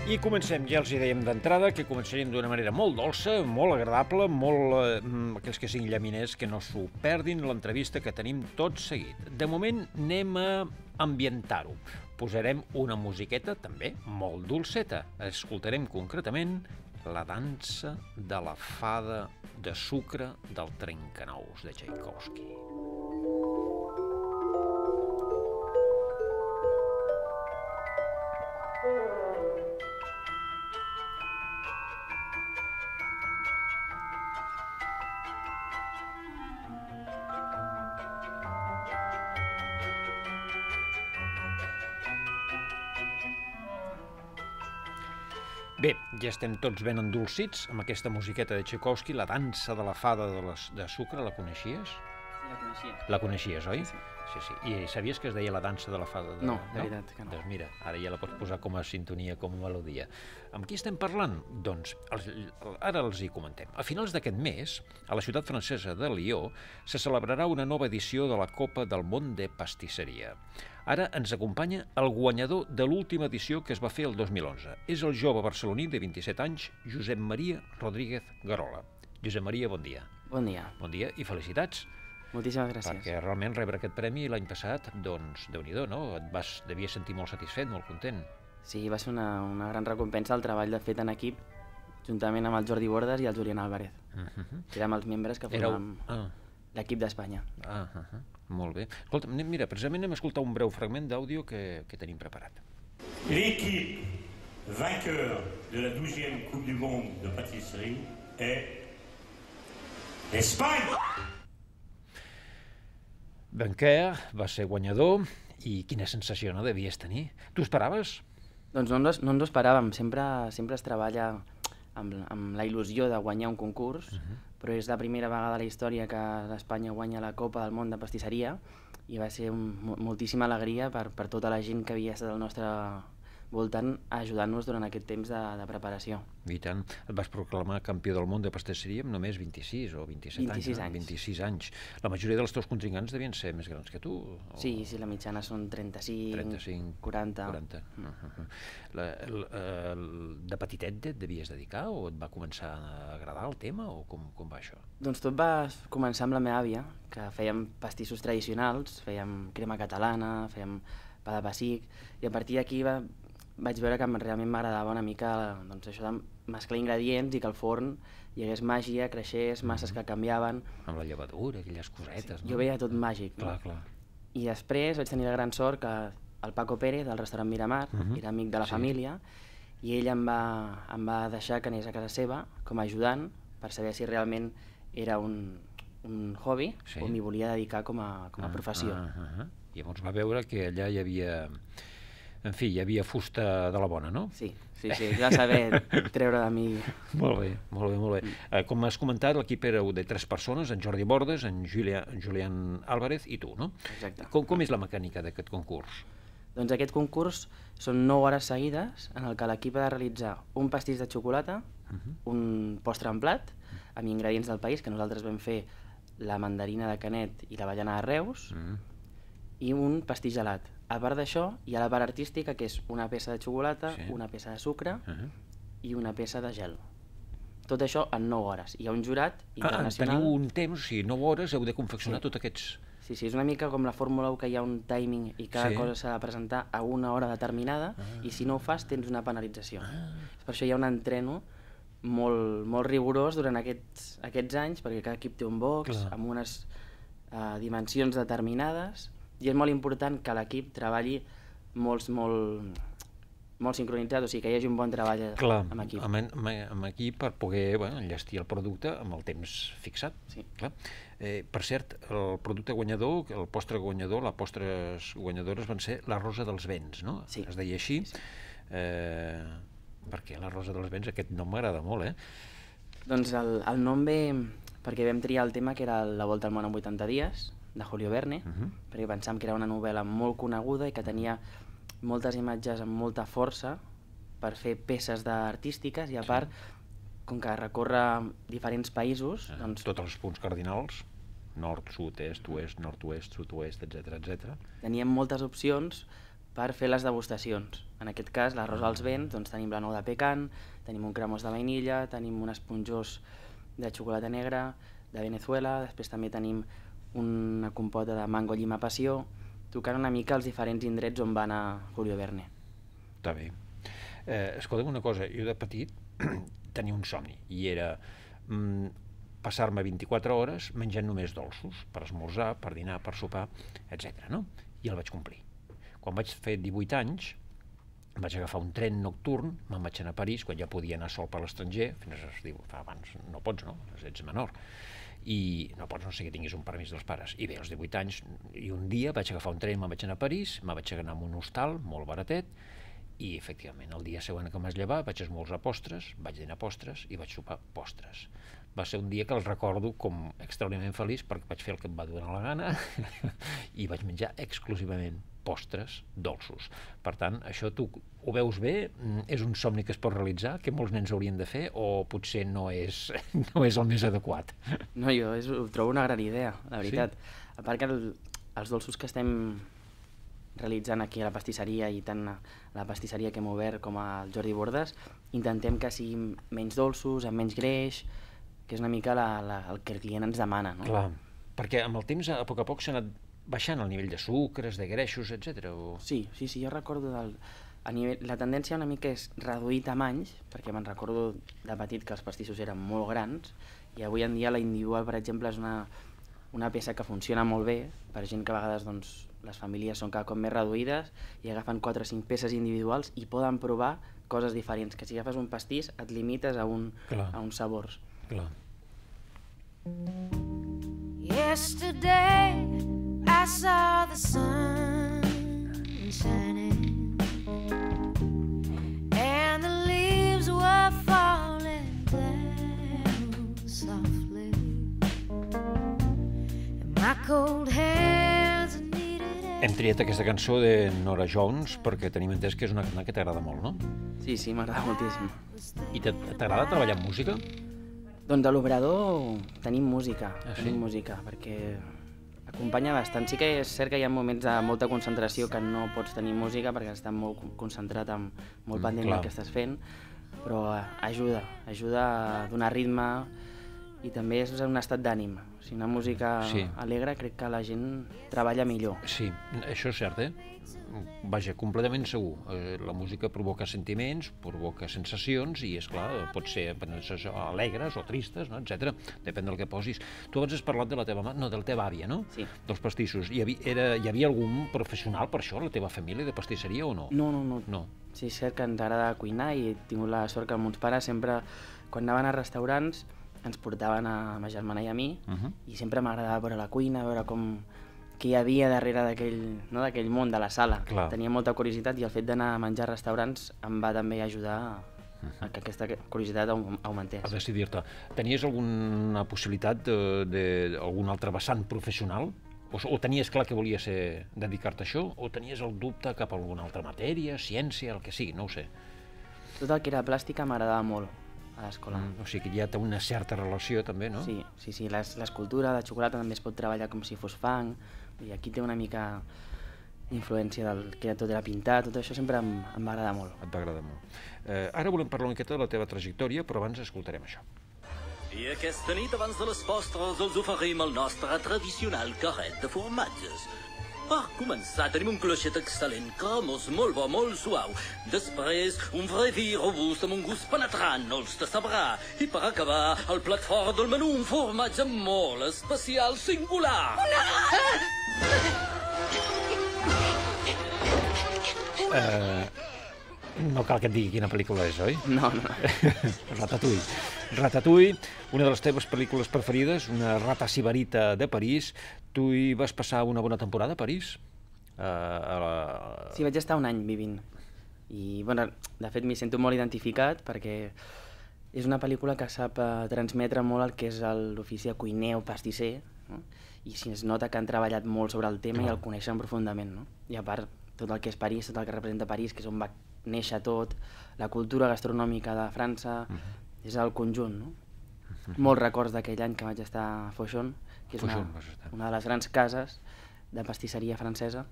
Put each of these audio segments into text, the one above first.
I comencem, ja els hi dèiem d'entrada, que començaríem d'una manera molt dolça, molt agradable, molt... aquells que siguin llaminers que no s'ho perdin, l'entrevista que tenim tot seguit. De moment anem a ambientar-ho. Posarem una musiqueta, també, molt dolceta. Escoltarem concretament la dansa de la fada de sucre del Trencanous de Txaikovski. Bé, ja estem tots ben endolcits amb aquesta musiqueta de Txaikovski, la dansa de la fada de sucre, la coneixies? Sí, la coneixia. La coneixies, oi? Sí. Sí. I sabies que es deia la dansa de la fada? No, de veritat que no. Doncs mira, ara ja la pots posar com a sintonia, com a melodia. Amb qui estem parlant? Doncs ara els hi comentem. A finals d'aquest mes, a la ciutat francesa de Lió, se celebrarà una nova edició de la Copa del Món de Pastisseria. Ara ens acompanya el guanyador de l'última edició que es va fer el 2011. És el jove barceloní de 27 anys, Josep Maria Rodríguez Garola. Josep Maria, bon dia. Bon dia. Bon dia i felicitats. Moltíssimes gràcies. Perquè realment rebre aquest premi l'any passat, doncs, Déu-n'hi-do, no? Devies sentir molt satisfet, molt content. Sí, va ser una gran recompensa el treball de fet en equip, juntament amb el Jordi Bordes i el Julián Álvarez, que érem els membres que formàvem l'equip d'Espanya. Molt bé. Escolta, mira, precisament anem a escoltar un breu fragment d'àudio que tenim preparat. L'équipe vainqueur de la 12e Coupe du Monde de pâtisserie est l'Espagne. Banquer va ser guanyador i quina sensació no devies tenir? Tu esperaves? Doncs no ens ho esperàvem, sempre es treballa amb la il·lusió de guanyar un concurs, però és la primera vegada a la història que l'Espanya guanya la Copa del Món de Pastisseria i va ser moltíssima alegria per tota la gent que havia estat al nostre voltant ajudant-nos durant aquest temps de preparació. I tant. Et vas proclamar campió del món de pastisseria amb només 26 o 27 anys. 26 anys. La majoria dels teus contrincants devien ser més grans que tu? Sí, la mitjana són 35, 40. De petitet et devies dedicar o et va començar a agradar el tema o com va això? Doncs tot va començar amb la meva àvia, que fèiem pastissos tradicionals, fèiem crema catalana, fèiem pa de pessic, i a partir d'aquí vaig veure que realment m'agradava una mica això de mesclar ingredients i que al forn hi hagués màgia, creixés, masses que canviaven. Amb la llevadura, aquelles cosetes, no? Jo veia tot màgic. Clar. I després vaig tenir la gran sort que el Paco Pérez, del restaurant Miramar, era amic de la família, i ell em va deixar que anés a casa seva com a ajudant per saber si realment era un hobby o m'hi volia dedicar com a professió. Llavors va veure que allà hi havia... En fi, hi havia fusta de la bona, no? Sí, va saber treure de mi... Molt bé. Com has comentat, l'equip era de 3 persones, en Jordi Bordes, en Julián Álvarez i tu, no? Exacte. Com és la mecànica d'aquest concurs? Doncs aquest concurs són 9 hores seguides en el que l'equip ha de realitzar un pastís de xocolata, un postre en plat, amb ingredients del país, que nosaltres vam fer la mandarina de Canet i l'avellana de Reus, i un pastís gelat. A part d'això, hi ha la part artística, que és una peça de xocolata, una peça de sucre i una peça de gel. Tot això en 9 hores. Hi ha un jurat internacional... Teniu un temps, o sigui, 9 hores heu de confeccionar tots aquests... Sí, és una mica com la Fórmula 1, que hi ha un timing i cada cosa s'ha de presentar a una hora determinada i si no ho fas tens una penalització. Per això hi ha un entreno molt rigorós durant aquests anys, perquè cada equip té un box amb unes dimensions determinades i és molt important que l'equip treballi molt sincronitzat, o sigui que hi hagi un bon treball amb equip. Amb equip per poder enllestir el producte amb el temps fixat. Per cert, el producte guanyador, el postre guanyador, les postres guanyadores van ser la Rosa dels Vents, no? Es deia així. Per què la Rosa dels Vents? Aquest nom m'agrada molt, Doncs el nom ve perquè vam triar el tema que era La Volta al Món en 80 dies, de Julio Verne, perquè pensàvem que era una novel·la molt coneguda i que tenia moltes imatges amb molta força per fer peces artístiques i a part, com que recorre diferents països... Tots els punts cardinals, nord, sud, est, oest, nord-oest, sud-oest, etc. Teníem moltes opcions per fer les degustacions. En aquest cas, l'arròs als vents, doncs tenim la nou de pecan, tenim un cremós de vainilla, tenim un esponjós de xocolata negra, de Venezuela, després també tenim una compota de mango llima passió, tocant una mica els diferents indrets on va anar Julio Verne. Està bé. Escolta'm una cosa, jo de petit tenia un somni i era passar-me 24 hores menjant només dolços, per esmorzar, per dinar, per sopar, etc. No? I el vaig complir. Quan vaig fer 18 anys, vaig agafar un tren nocturn, me'n vaig anar a París, quan ja podia anar sol per l'estranger, fins es diu, abans no pots, no? Ets menor. I no pots, no sé que tinguis un permís dels pares. I bé, als 18 anys, i un dia vaig agafar un tren, me'n vaig anar a París, me'n vaig anar a un hostal, molt baratet, i efectivament, el dia següent que em vaig llevar, vaig esmorzar postres, vaig dinar postres i vaig sopar postres. Va ser un dia que el recordo com extraordinàriament feliç perquè vaig fer el que em va donar la gana i vaig menjar exclusivament postres dolços. Per tant, això tu ho veus bé? És un somni que es pot realitzar, que molts nens haurien de fer, o potser no és el més adequat? No, jo ho trobo una gran idea, la veritat. Sí? A part que els dolços que estem realitzant aquí a la pastisseria, i tant a la pastisseria que hem obert com al Jordi Bordes, intentem que siguin menys dolços, amb menys greix, que és una mica el que el client ens demana, no? Clar, perquè amb el temps, a poc s'ha anat baixant el nivell de sucres, de greixos, etc. Sí, jo recordo la tendència una mica és reduir tamanys, perquè me'n recordo de petit que els pastissos eren molt grans, i avui en dia la individual, per exemple, és una peça que funciona molt bé per gent que a vegades doncs, les famílies són cada cop més reduïdes i agafen 4 o 5 peces individuals i poden provar coses diferents, que si agafes un pastís et limites a uns sabors. Clar. Yesterday I saw the sun shining and the leaves were falling down softly and my cold hands needed. Hem triat aquesta cançó de Norah Jones perquè tenim entès que és una cantant que t'agrada molt, no? Sí, m'agrada moltíssim. I t'agrada treballar amb música? Doncs a l'Obrador tenim música, sí? Perquè acompanya bastant. Sí que és cert que hi ha moments de molta concentració que no pots tenir música perquè estàs molt concentrat, molt pendent del que estàs fent, però ajuda a donar ritme i també és un estat d'ànim. O sigui, una música alegre crec que la gent treballa millor. Sí, això és cert, Vaja, completament segur. La música provoca sentiments, provoca sensacions i, esclar, pot ser alegres o tristes, no? etc. Depèn del que posis. Tu abans has parlat de la teva àvia, no? Sí. Dels pastissos. Hi havia algun professional per això, la teva família, de pastisseria o no? No. Sí, és cert que ens agrada cuinar i he tingut la sort que mons pares sempre, quan anaven a restaurants, ens portaven a ma germana i a mi, i sempre m'agradava veure la cuina, veure què hi havia darrere d'aquell món de la sala. Clar. Tenia molta curiositat i el fet d'anar a menjar a restaurants em va també ajudar a que aquesta curiositat augmentés. A decidir-te. Tenies alguna possibilitat d'algun altre vessant professional? O tenies clar que volies dedicar-te a això? O tenies el dubte cap a alguna altra matèria, ciència, el que sigui, no ho sé. Tot el que era plàstica m'agradava molt a l'escola. O sigui que ja té una certa relació també, no? Sí. L'escultura de xocolata també es pot treballar com si fos fang, i aquí té una mica influència del que tot era pintat, tot això sempre em va agradar molt. Et va agradar molt. Ara volem parlar una miqueta de la teva trajectòria, però abans escoltarem això. I aquesta nit, abans de les postres, els oferim el nostre tradicional carret de formatges. Per començar, tenim un cloixet excel·lent, cremós, molt bo, molt suau. Després, un vrai vi robust amb un gust penetrant, no els decebrà. I per acabar, el plat fort del menú, un formatge molt especial, singular. No cal que et digui quina pel·lícula és, oi? No. Ratatouille, una de les teves pel·lícules preferides, una rata sibarita de París. Tu hi vas passar una bona temporada a París? Sí, vaig estar un any vivint. I, de fet, m'hi sento molt identificat perquè és una pel·lícula que sap transmetre molt el que és l'ofici de cuiner o pastisser, no? I es nota que han treballat molt sobre el tema i el coneixen profundament, no? I a part, tot el que és París, tot el que representa París, que és on va néixer tot, la cultura gastronòmica de França, és el conjunt, no? Molts records d'aquell any que vaig estar a Fauchon, que és una de les grans cases de pastisseria francesa.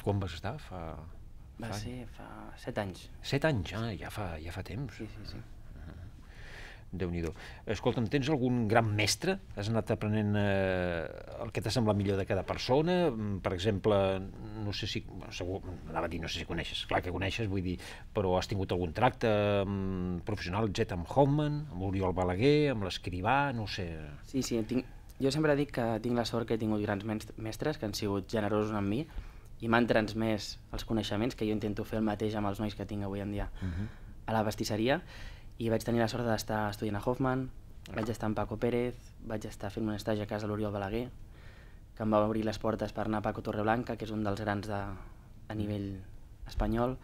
Quan vas estar? Va ser fa 7 anys. 7 anys, ja fa temps. Sí. Déu-n'hi-do. Escolta'm, tens algun gran mestre? Has anat aprenent el que t'ha semblat millor de cada persona? Per exemple, no sé si... Segur, anava a dir, no sé si coneixes. Clar que coneixes, vull dir, però has tingut algun tracte professional, amb Hoffman, amb Oriol Balaguer, amb l'Escrivà, no sé... Sí, jo sempre dic que tinc la sort que he tingut grans mestres que han sigut generosos amb mi i m'han transmès els coneixements, que jo intento fer el mateix amb els nois que tinc avui en dia a la pastisseria. I vaig tenir la sort d'estar estudiant a Hoffman, vaig estar amb Paco Pérez, vaig estar fent un estagi a casa de l'Oriol Balaguer, que em va obrir les portes per anar a Paco Torreblanca, que és un dels grans a nivell espanyol,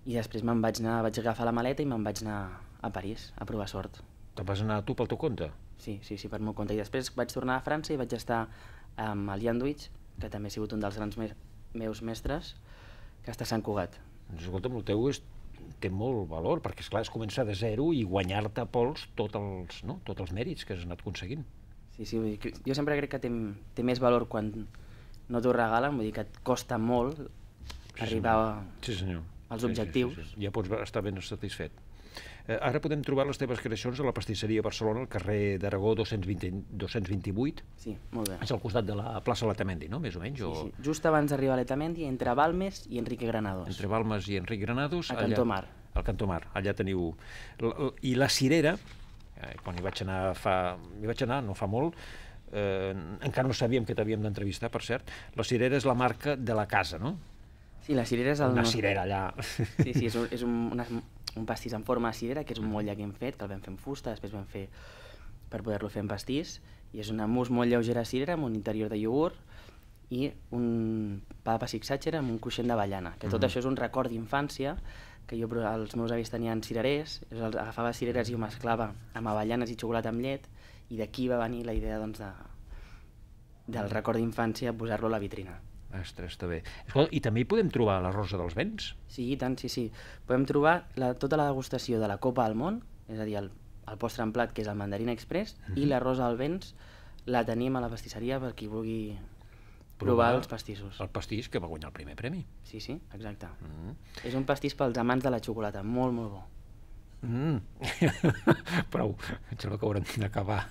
i després vaig agafar la maleta i me'n vaig anar a París a provar sort. Te'n vas anar tu pel teu compte? Sí, per meu compte. I després vaig tornar a França i vaig estar amb el Llanduig, que també ha sigut un dels grans meus mestres, que està a Sant Cugat. Doncs escolta'm, el teu té molt valor, perquè esclar, es comença de zero i guanyar-te a pols tots els mèrits que has anat aconseguint. Sí, jo sempre crec que té més valor quan no t'ho regalen, vull dir que et costa molt arribar als objectius. Ja pots estar ben satisfet. Ara podem trobar les teves creacions a la pastisseria Barcelona, al carrer d'Aragó 228. Sí, molt bé. És al costat de la plaça Letamendi, no? Més o menys? Sí. Just abans d'arribar a Letamendi, entre Balmes i Enrique Granados. Entre Balmes i Enric Granados. A Cantó Mar. Al Cantó Mar, allà teniu... I la Cirera, quan hi vaig anar no fa molt, encara no sabíem que t'havíem d'entrevistar, per cert, la Cirera és la marca de la casa, no? Sí, la cirera és una cirera allà. Sí, és un pastís en forma de cirera, que és un motlle que hem fet, que el vam fer en fusta, després vam fer per poder-lo fer en pastís, i és una mousse molt lleugera de cirera amb un interior de iogurt i un pa de pessic sàcher amb un cruixent d'avellana, que tot això és un record d'infància, que els meus avis tenien cirerers, agafava cireres i ho mesclava amb avellanes i xocolata amb llet, i d'aquí va venir la idea del record d'infància posar-lo a la vitrina. Ostres, està bé. Escolta, i també hi podem trobar la Rosa dels Vents? Sí, i tant, sí. Podem trobar tota la degustació de la Copa del Món, és a dir, el postre en plat, que és el Mandarina Express, i la Rosa dels Vents la tenim a la pastisseria per qui vulgui provar els pastissos. El pastís que va guanyar el primer premi. Sí, exacte. És un pastís pels amants de la xocolata, molt, molt bo. Prou, em sembla que haurem d'acabar.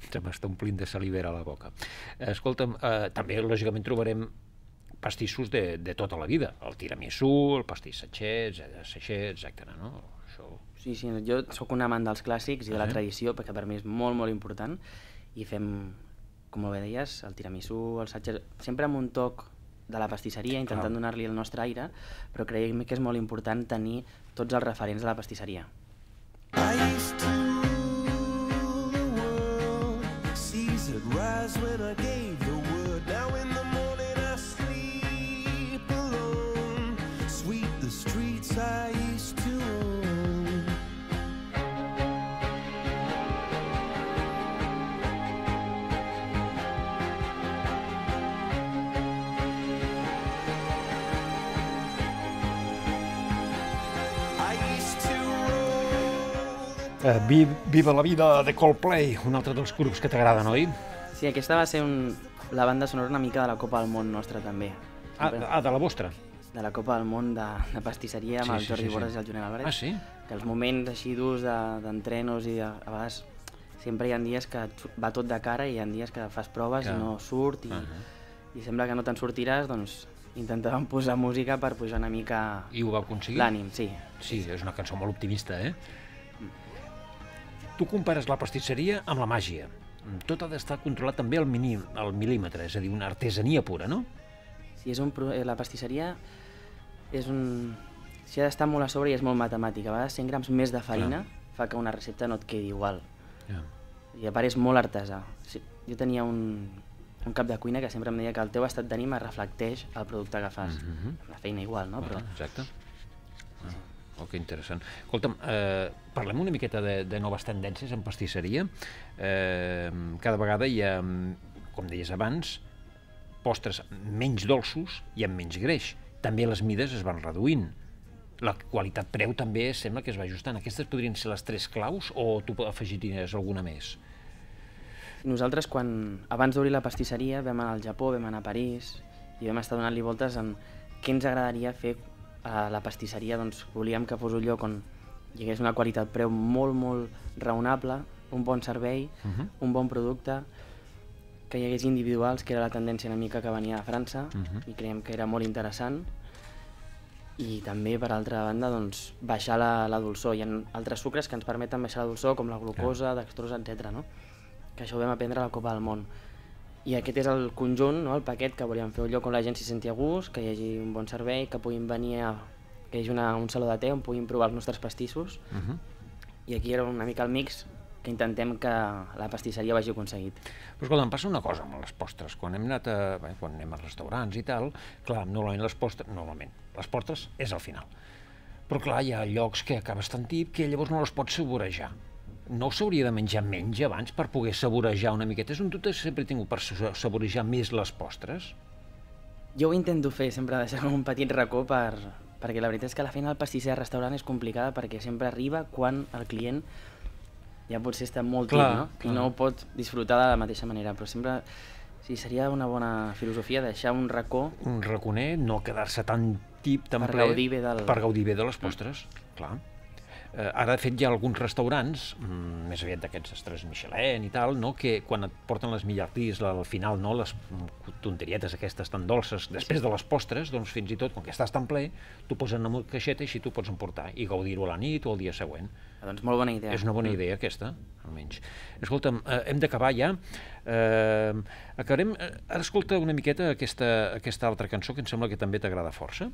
Se m'està omplint de salivera a la boca. Escolta'm, també lògicament trobarem pastissos de tota la vida, el tiramisú, el pastís sachet, etc. No? Sí, jo sóc un amant dels clàssics i de la tradició, perquè per mi és molt, molt important, i fem, com bé deies, el tiramisú, el sachet, sempre amb un toc de la pastisseria, intentant donar-li el nostre aire, però creiem que és molt important tenir tots els referents de la pastisseria. I used to rule the world, seas that rise when I gave the word, now in the morning I sleep alone, sweep the streets I used to own. Viva la vida de Coldplay, un altre dels grups que t'agraden, oi? Sí, aquesta va ser la banda sonora una mica de la Copa del Món nostra, també. De la vostra? De la Copa del Món de pastisseria amb el Jordi Borges i el Joan Álvarez. Ah, sí? Que els moments així durs d'entrenos i a vegades sempre hi ha dies que va tot de cara i hi ha dies que fas proves i no surt i sembla que no te'n sortiràs, doncs intentàvem posar música per pujar una mica I ho va aconseguir? L'ànim, sí. Sí, és una cançó molt optimista, eh? Tu compares la pastisseria amb la màgia. Tot ha d'estar controlat també al mil·límetre, és a dir, una artesania pura, no? Sí, la pastisseria si ha d'estar molt a sobre i és molt matemàtica. A vegades 100 grams més de farina fa que una recepta no et quedi igual. I a part és molt artesà. Jo tenia un cap de cuina que sempre em deia que el teu estat d'ànim es reflecteix al producte que fas. La feina igual, no? Exacte. Que interessant. Escolta'm, parlem una miqueta de noves tendències en pastisseria. Cada vegada hi ha, com deies abans, postres menys dolços i amb menys greix. També les mides es van reduint. La qualitat-preu també sembla que es va ajustant. Aquestes podrien ser les 3 claus o tu afegiries alguna més? Nosaltres, abans d'obrir la pastisseria, vam anar al Japó, vam anar a París i vam estar donant-li voltes en què ens agradaria fer a la pastisseria doncs, volíem que fos un lloc on hi hagués una qualitat-preu molt, molt raonable, un bon servei, un bon producte, que hi hagués individuals, que era la tendència una mica que venia a França, i creiem que era molt interessant. I també, per altra banda, doncs, baixar la dolçor. Hi ha altres sucres que ens permeten baixar la dolçor, com la glucosa, dextrosa, etc. No? Que això ho vam aprendre a la Copa del Món. I aquest és el conjunt, no? El paquet que volíem fer, un lloc on la gent s'hi senti a gust, que hi hagi un bon servei, que puguin venir que hi hagi un saló de te on puguin provar els nostres pastissos. I aquí era una mica el mix que intentem que la pastisseria ho hagi aconseguit. Però escolta, em passa una cosa amb les postres. Quan hem anat quan anem a restaurants i tal, clar, normalment les postres és al final. Però clar, hi ha llocs que acabes tan tip que llavors no les pots saborejar. No s'hauria de menjar menys abans per poder saborejar una miqueta? És un dubte que sempre he tingut per saborejar més les postres? Jo ho intento fer, sempre deixar un petit racó perquè la veritat és que la feina del pastisser de restaurant és complicada perquè sempre arriba quan el client ja potser està molt tip, no? I no ho pot disfrutar de la mateixa manera, però sempre seria una bona filosofia deixar un racó. Un raconer, no quedar-se tan tip, tan ple. Per gaudir bé de les postres, clar. Ara, de fet, hi ha alguns restaurants, més aviat d'aquests estrells Michelin i tal, que quan et porten les millardís al final, les tonterietes aquestes tan dolces, després de les postres, doncs fins i tot, quan estàs tan ple, tu poses en una caixeta i així tu pots emportar i gaudir-ho a la nit o el dia següent. Doncs molt bona idea. És una bona idea aquesta, almenys. Escolta'm, hem d'acabar ja. Acabarem... Ara escolta una miqueta aquesta altra cançó que em sembla que també t'agrada força.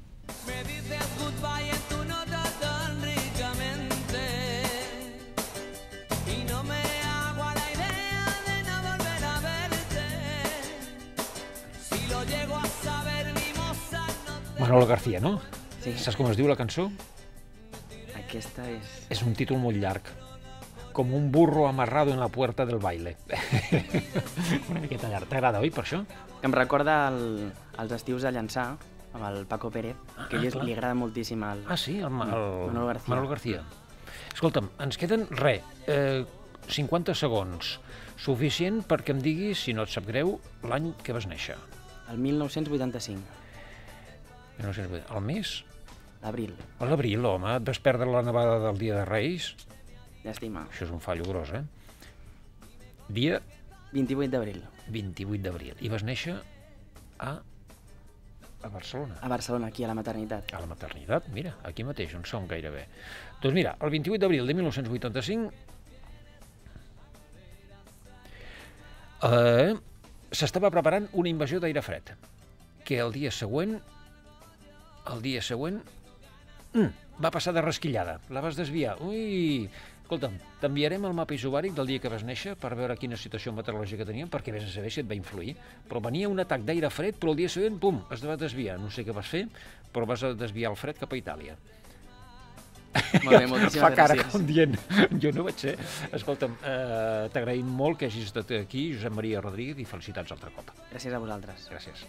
Me dices goodbye en tu nota tan ricamente y no me hago a la idea de no volver a verte si lo llego a saber mi moza no te... Manolo García, no? Sí. Saps com es diu la cançó? Aquesta és... És un títol molt llarg. Com un burro amarrado en la puerta del baile. Una miqueta llarg. T'agrada, oi, per això? Que em recorda els estius de Llançà, amb el Paco Pérez, que li agrada moltíssim el... Sí, el Manolo García. Manolo García. Escolta'm, ens queden, 50 segons. Suficient perquè em diguis, si no et sap greu, l'any que vas néixer. El 1985. El mes? L'abril. A l'abril, home, et vas perdre la nevada del Dia de Reis. Llàstima. Això és un fallo gros, Dia? 28 d'abril. 28 d'abril. I vas néixer a Barcelona. A Barcelona, aquí, a la maternitat. A la maternitat, mira, aquí mateix, on som gairebé. Doncs mira, el 28 d'abril de 1985 s'estava preparant una invasió d'aire fred, que el dia següent va passar de rasquillada, la vas desviar. Ui, escolta'm, t'enviarem el mapa isobàric del dia que vas néixer per veure quina situació meteorològica teníem, perquè vés a saber si et va influir. Però venia un atac d'aire fred, però el dia següent, pum, es va desviar. No sé què vas fer, però vas desviar el fred cap a Itàlia. Molt bé, moltíssimes gràcies. Fa cara com dient, jo no vaig ser. Escolta'm, t'agraïm molt que hagis estat aquí, Josep Maria Rodríguez, i felicitats altre cop. Gràcies a vosaltres. Gràcies.